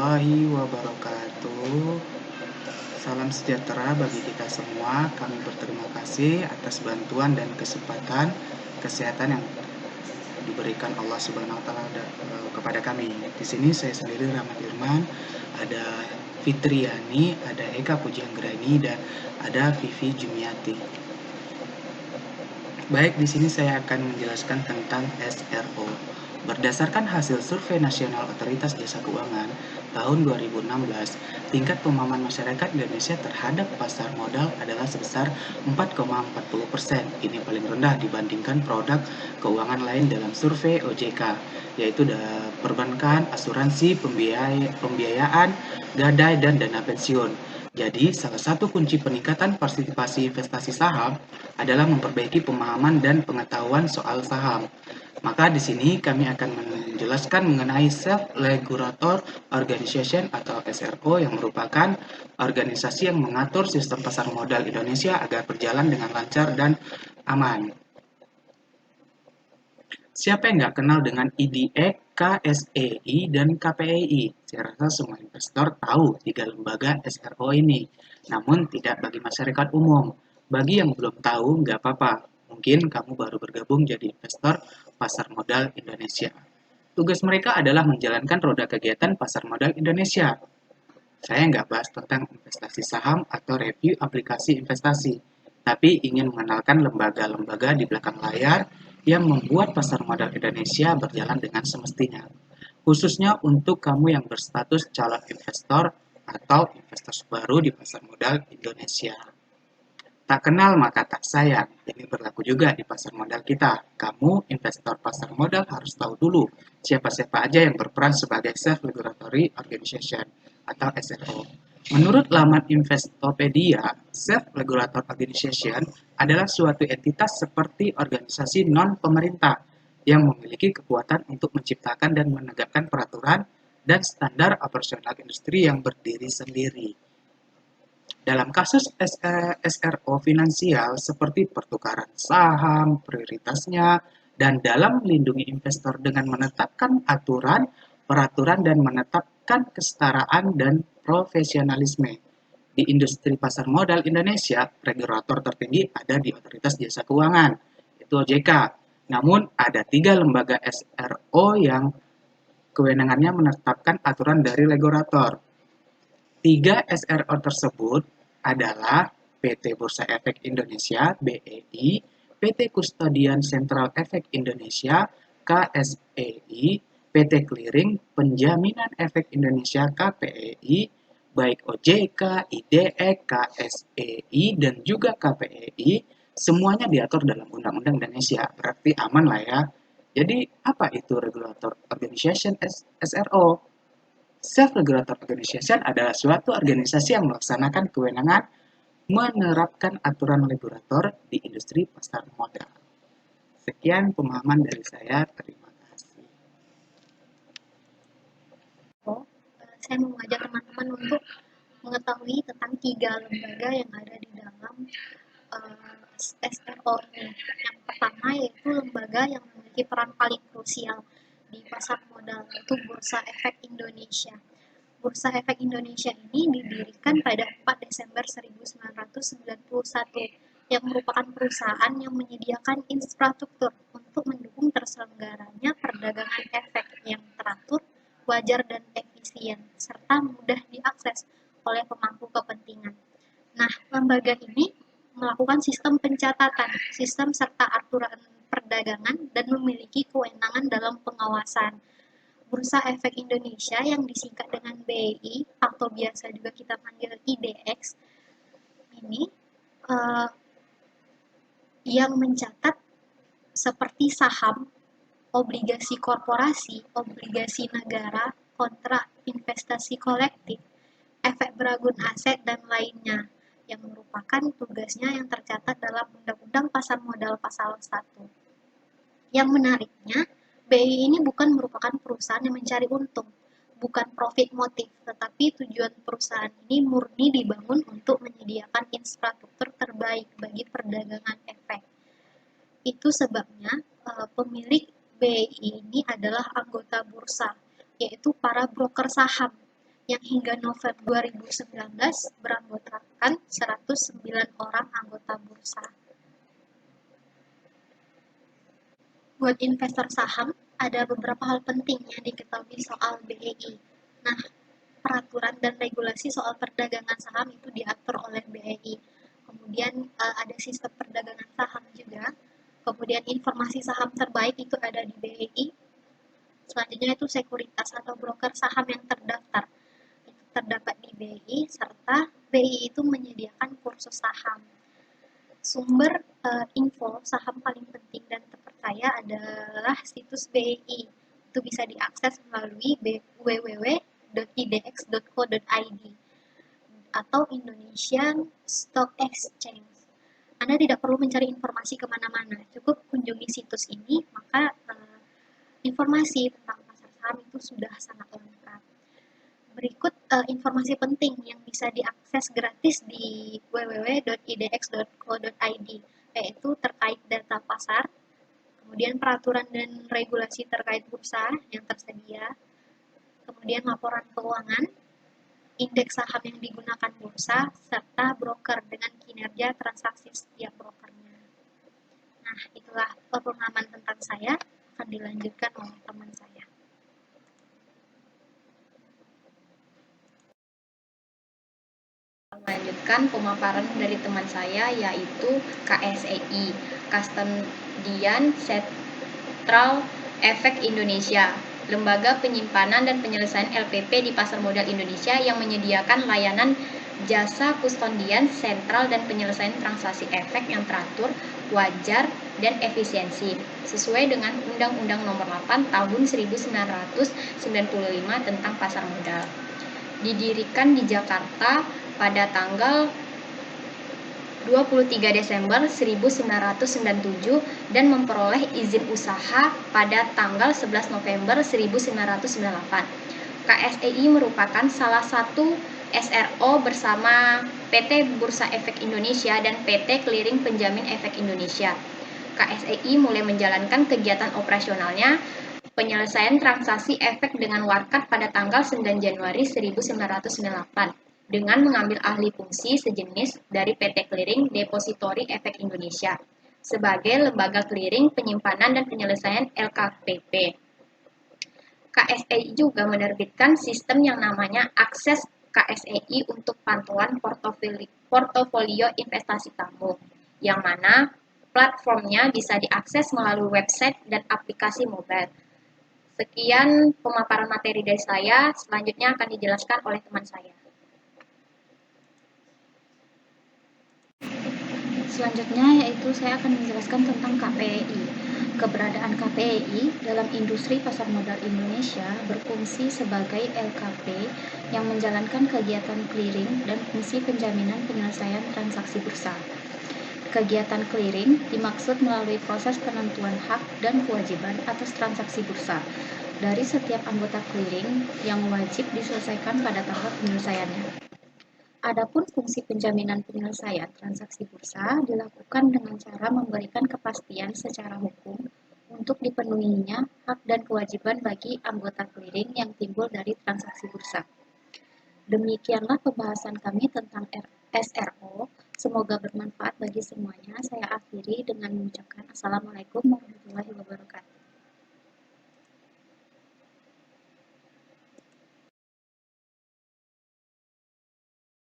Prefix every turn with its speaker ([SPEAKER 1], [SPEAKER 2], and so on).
[SPEAKER 1] warahmatullahi wabarakatuh. Salam sejahtera bagi kita semua. Kami berterima kasih atas bantuan dan kesehatan yang diberikan Allah Subhanahu wa taala kepada kami. Di sini saya sendiri Rahmat Irman, ada Fitriani, ada Eka Pujianggraini, dan ada Vivi Jumiati. Baik, di sini saya akan menjelaskan tentang SRO. Berdasarkan hasil Survei Nasional Otoritas Jasa Keuangan tahun 2016, tingkat pemahaman masyarakat Indonesia terhadap pasar modal adalah sebesar 4,40%. Ini paling rendah dibandingkan produk keuangan lain dalam survei OJK, yaitu perbankan, asuransi, pembiayaan, gadai, dan dana pensiun. Jadi, salah satu kunci peningkatan partisipasi investasi saham adalah memperbaiki pemahaman dan pengetahuan soal saham. Maka di sini kami akan menjelaskan mengenai Self-Regulator Organization atau SRO yang merupakan organisasi yang mengatur sistem pasar modal Indonesia agar berjalan dengan lancar dan aman. Siapa yang nggak kenal dengan IDX, KSEI, dan KPEI? Saya rasa semua investor tahu 3 lembaga SRO ini. Namun tidak bagi masyarakat umum. Bagi yang belum tahu, nggak apa-apa. Mungkin kamu baru bergabung jadi investor pasar modal Indonesia. Tugas mereka adalah menjalankan roda kegiatan pasar modal Indonesia. Saya nggak bahas tentang investasi saham atau review aplikasi investasi, tapi ingin mengenalkan lembaga-lembaga di belakang layar yang membuat pasar modal Indonesia berjalan dengan semestinya. Khususnya untuk kamu yang berstatus calon investor atau investor baru di pasar modal Indonesia. Tak kenal maka tak sayang. Ini berlaku juga di pasar modal kita. Kamu, investor pasar modal, harus tahu dulu siapa-siapa aja yang berperan sebagai Self-Regulatory Organization atau SRO. Menurut laman Investopedia, Self-Regulator Organization adalah suatu entitas seperti organisasi non-pemerintah yang memiliki kekuatan untuk menciptakan dan menegakkan peraturan dan standar operasional industri yang berdiri sendiri. Dalam kasus SRO finansial seperti pertukaran saham, prioritasnya, dan dalam melindungi investor dengan menetapkan aturan, peraturan, dan menetapkan kesetaraan dan profesionalisme. Di industri pasar modal Indonesia, regulator tertinggi ada di Otoritas Jasa Keuangan, itu OJK. Namun, ada 3 lembaga SRO yang kewenangannya menetapkan aturan dari regulator. 3 SRO tersebut adalah PT Bursa Efek Indonesia (BEI), PT Kustodian Sentral Efek Indonesia (KSEI), PT Clearing Penjaminan Efek Indonesia (KPEI), baik OJK, IDX, KSEI, dan juga KPEI, semuanya diatur dalam Undang-Undang Indonesia. Berarti aman lah ya. Jadi, apa itu Regulator Organization SRO? Self-Regulator Organization adalah suatu organisasi yang melaksanakan kewenangan menerapkan aturan regulator di industri pasar modal. Sekian pemahaman dari saya. Terima kasih.
[SPEAKER 2] Saya mau mengajak teman-teman untuk mengetahui tentang 3 lembaga yang ada di dalam SRO ini. Yang pertama yaitu lembaga yang memiliki peran paling krusial di pasar modal, yaitu Bursa Efek Indonesia. Bursa Efek Indonesia ini didirikan pada 4 Desember 1991 yang merupakan perusahaan yang menyediakan infrastruktur untuk mendukung terselenggaranya perdagangan efek yang teratur, wajar dan efisien, serta mudah diakses oleh pemangku kepentingan. Nah, lembaga ini melakukan sistem pencatatan, sistem serta aturan perdagangan dan memiliki kewenangan dalam pengawasan. Bursa Efek Indonesia yang disingkat dengan BEI atau biasa juga kita panggil IDX ini yang mencatat seperti saham, obligasi korporasi, obligasi negara, kontrak investasi kolektif, efek beragun aset, dan lainnya yang merupakan tugasnya yang tercatat dalam Undang-Undang Pasar Modal Pasal 1. Yang menariknya, BEI ini bukan merupakan perusahaan yang mencari untung, bukan profit motif, tetapi tujuan perusahaan ini murni dibangun untuk menyediakan infrastruktur terbaik bagi perdagangan efek. Itu sebabnya pemilik BEI ini adalah anggota bursa, yaitu para broker saham yang hingga November 2019 beranggotakan 109 orang anggota bursa. Buat investor saham, ada beberapa hal penting yang diketahui soal BEI. Nah, peraturan dan regulasi soal perdagangan saham itu diatur oleh BEI. Kemudian ada sistem perdagangan saham juga. Kemudian informasi saham terbaik itu ada di BEI. Selanjutnya itu sekuritas atau broker saham yang terdaftar. Itu terdapat di BEI, serta BEI itu menyediakan kursus saham. Sumber info saham paling penting dan terpercaya adalah situs BEI. Itu bisa diakses melalui www.idx.co.id atau Indonesian Stock Exchange. Anda tidak perlu mencari informasi kemana-mana, cukup kunjungi situs ini, maka informasi tentang pasar saham itu sudah sangat lengkap. Berikut informasi penting yang bisa diakses gratis di www.idx.co.id, yaitu terkait data pasar, kemudian peraturan dan regulasi terkait bursa yang tersedia, kemudian laporan keuangan, indeks saham yang digunakan bursa, serta broker dengan kinerja transaksi setiap brokernya. Nah, itulah pemahaman tentang saya, akan dilanjutkan oleh teman saya.
[SPEAKER 3] Melanjutkan pemaparan dari teman saya, yaitu KSEI, Custodian Central Efek Indonesia, lembaga penyimpanan dan penyelesaian LPP di pasar modal Indonesia yang menyediakan layanan jasa kustodian sentral dan penyelesaian transaksi efek yang teratur, wajar, dan efisiensi, sesuai dengan Undang-Undang Nomor 8 Tahun 1995 tentang pasar modal. Didirikan di Jakarta pada tanggal 23 Desember 1997 dan memperoleh izin usaha pada tanggal 11 November 1998. KSEI merupakan salah satu SRO bersama PT Bursa Efek Indonesia dan PT Clearing Penjamin Efek Indonesia. KSEI mulai menjalankan kegiatan operasionalnya penyelesaian transaksi efek dengan warkat pada tanggal 9 Januari 1998 dengan mengambil ahli fungsi sejenis dari PT Clearing Depository Efek Indonesia sebagai lembaga clearing penyimpanan dan penyelesaian LKPP. KSEI juga menerbitkan sistem yang namanya Akses KSEI untuk pantauan portofolio investasi kamu, yang mana platformnya bisa diakses melalui website dan aplikasi mobile. Sekian pemaparan materi dari saya, selanjutnya akan dijelaskan oleh teman saya.
[SPEAKER 4] Selanjutnya yaitu saya akan menjelaskan tentang KPEI. Keberadaan KPEI dalam industri pasar modal Indonesia berfungsi sebagai LKP yang menjalankan kegiatan clearing dan fungsi penjaminan penyelesaian transaksi bursa. Kegiatan clearing dimaksud melalui proses penentuan hak dan kewajiban atas transaksi bursa dari setiap anggota clearing yang wajib diselesaikan pada tahap penyelesaiannya. Adapun fungsi penjaminan penyelesaian transaksi bursa dilakukan dengan cara memberikan kepastian secara hukum untuk dipenuhinya hak dan kewajiban bagi anggota clearing yang timbul dari transaksi bursa. Demikianlah pembahasan kami tentang SRO. Semoga bermanfaat bagi semuanya. Saya akhiri dengan mengucapkan Assalamualaikum warahmatullahi wabarakatuh.